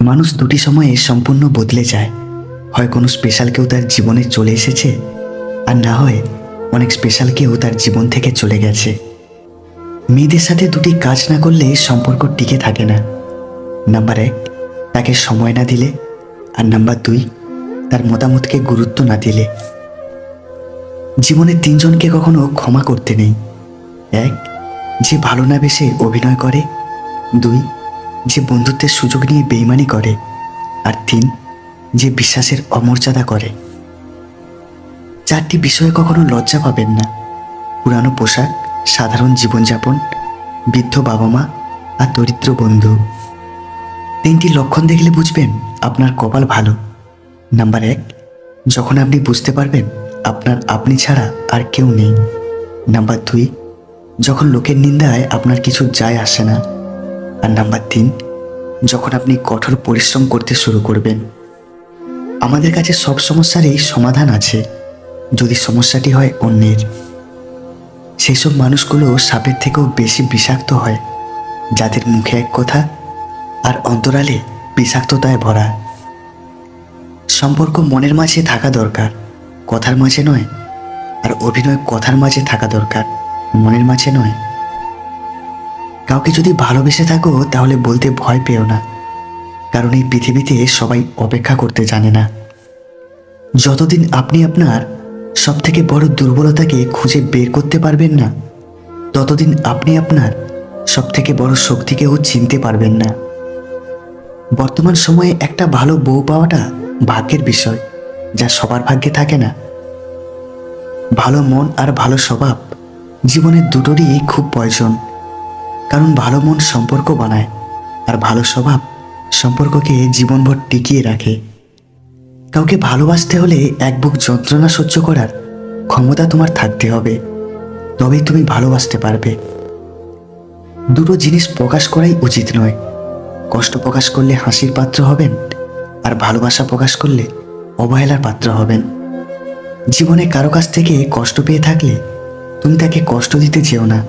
মানুষ দুটি সময়ে সম্পূর্ণ বদলে যায়। হয় কোনো স্পেশাল কেউ তার জীবনে চলে এসেছে, আর না হয় অনেক স্পেশাল কেউ তার জীবন থেকে চলে গেছে। মেয়েদের সাথে দুটি কাজ না করলে সম্পর্ক টিকে থাকে না। নাম্বার 1, তাকে সময় না দিলে, আর নাম্বার 2, তার মতামতকে গুরুত্ব না দিলে। জীবনে তিনজনকে কখনো ক্ষমা করতে নেই। 1, যে ভালো না বেসে অভিনয় করে। 2, যে বন্ধুত্বের সুযোগ নিয়ে বেইমানি করে। আর 3, যে বিশ্বাসের অমর্যাদা করে। 4টি বিষয়ে কখনো লজ্জা পাবেন না: পুরানো পোশাক, সাধারণ জীবনযাপন, বৃদ্ধ বাবা মা, আর দরিদ্র বন্ধু। 3টি লক্ষণ দেখলে বুঝবেন আপনার কপাল ভালো। নাম্বার 1, যখন আপনি বুঝতে পারবেন আপনার আপনি ছাড়া আর কেউ নেই। নাম্বার 2, যখন লোকের নিন্দায় আপনার কিছু যায় আসে না। আর নাম্বার 3, যখন আপনি কঠোর পরিশ্রম করতে শুরু করবেন। আমাদের কাছে সব সমস্যারই সমাধান আছে, যদি সমস্যাটি হয় অন্যের। সেই সব মানুষগুলো সাপের থেকেও বেশি বিষাক্ত হয়, যাদের মুখে এক কথা আর অন্তরালে বিষাক্ততায় ভরা। সম্পর্ক মনের মাঝে থাকা দরকার, কথার মাঝে নয়। আর অভিনয় কথার মাঝে থাকা দরকার, মনের মাঝে নয়। কাউকে যদি ভালোবেসে থাকো তাহলে বলতে ভয় পেও না, কারণ এই পৃথিবীতে সবাই অপেক্ষা করতে জানে না। যতদিন আপনি আপনার সব থেকে বড় দুর্বলতাকে খুঁজে বের করতে পারবেন না, ততদিন আপনি আপনার সব থেকে বড় শক্তিকেও চিনতে পারবেন না। বর্তমান সময়ে একটা ভালো বউ পাওয়াটা ভাগ্যের বিষয়, যা সবার ভাগ্যে থাকে না। ভালো মন আর ভালো স্বভাব জীবনের দুটোরই খুব প্রয়োজন, কারণ ভালো মন সম্পর্ক বানায়, আর ভালো স্বভাব সম্পর্ককে জীবনভর টিকিয়ে রাখে। কাউকে ভালোবাসতে হলে এক বুক যন্ত্রণা সহ্য করার ক্ষমতা তোমার থাকতে হবে, তবেই তুমি ভালোবাসতে পারবে। দুটো জিনিস প্রকাশ করাই উচিত নয়: কষ্ট প্রকাশ করলে হাসির পাত্র হবেন, আর ভালোবাসা প্রকাশ করলে অবহেলার পাত্র হবেন। জীবনে কারো কাছ থেকে কষ্ট পেয়ে থাকলে তুমি তাকে কষ্ট দিতে যেও না।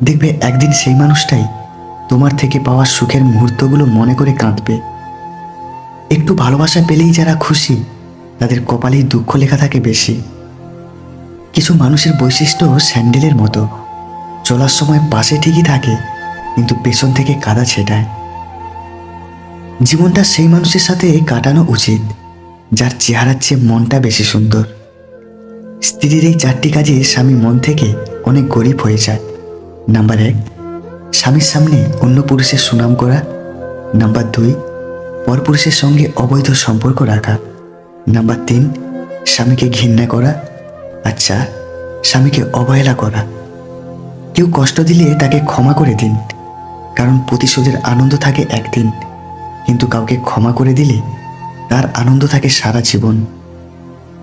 দেখবে একদিন সেই মানুষটাই তোমার থেকে পাওয়া সুখের মুহূর্তগুলো মনে করে কাঁদবে। একটু ভালোবাসা পেলেই যারা খুশি, তাদের কপালেই দুঃখ লেখা থাকে বেশি। কিছু মানুষের বৈশিষ্ট্য স্যান্ডেলের মতো, চলার সময় পাশে ঠিকই থাকে, কিন্তু পেছন থেকে কাদা ছেটায়। জীবনটা সেই মানুষের সাথে কাটানো উচিত যার চেহারার চেয়ে মনটা বেশি সুন্দর। স্ত্রীর এই 4টি কাজে স্বামী মন থেকে অনেক গরিব হয়ে যায়। নাম্বার 1, স্বামীর সামনে অন্য পুরুষের সুনাম করা। নাম্বার 2, পরপুরুষের সঙ্গে অবৈধ সম্পর্ক রাখা। নাম্বার 3, স্বামীকে ঘৃণা করা। আর 4, স্বামীকে অবহেলা করা। কেউ কষ্ট দিলে তাকে ক্ষমা করে দিন, কারণ প্রতিশোধের আনন্দ থাকে একদিন, কিন্তু কাউকে ক্ষমা করে দিলে তার আনন্দ থাকে সারা জীবন।